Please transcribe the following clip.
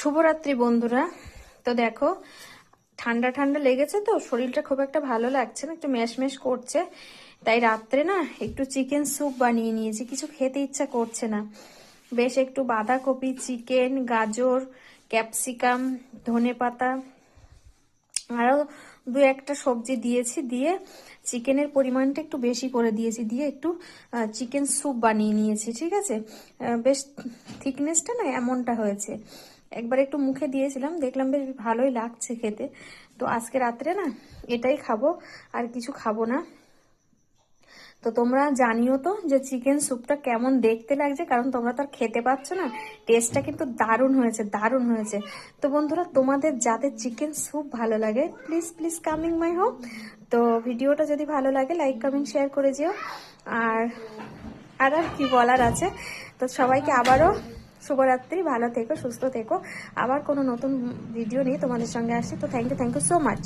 শুভরাত্রি বন্ধুরা। তো দেখো, ঠান্ডা ঠান্ডা লেগেছে তো শরীরটা খুব একটা ভালো লাগছে না, একটু ম্যাশ করছে। তাই রাত্রে না একটু চিকেন স্যুপ বানিয়ে নিয়েছি, কিছু খেতে ইচ্ছা করছে না। বেশ একটু বাঁধাকপি, চিকেন, গাজর, ক্যাপসিকাম, ধনেপাতা আরও দু একটা সবজি দিয়েছি, দিয়ে চিকেনের পরিমাণটা একটু বেশি করে দিয়েছি, দিয়ে একটু চিকেন স্যুপ বানিয়ে নিয়েছি। ঠিক আছে, বেশ থিকনেসটা না এমনটা হয়েছে। একবার একটু মুখে দিয়েছিলাম, দেখলাম বেশ ভালোই লাগছে খেতে। তো আজকে রাত্রে না এটাই খাবো, আর কিছু খাবো না। তো তোমরা জানিও তো যে চিকেন স্যুপটা কেমন দেখতে লাগছে, কারণ তোমরা তো আর খেতে পাচ্ছ না। টেস্টটা কিন্তু দারুণ হয়েছে, দারুণ হয়েছে। তো বন্ধুরা, তোমাদের যাদের চিকেন স্যুপ ভালো লাগে please please coming my home. তো ভিডিওটা যদি ভালো লাগে লাইক কমেন্ট শেয়ার করে যেও। আর আর আর কি বলার আছে। তো সবাইকে আবারও শুভরাত্রি, ভালো থেকো, সুস্থ থেকো। আবার কোনো নতুন ভিডিও নিয়ে তোমাদের সঙ্গে আসছি। তো থ্যাংক ইউ সো মাচ।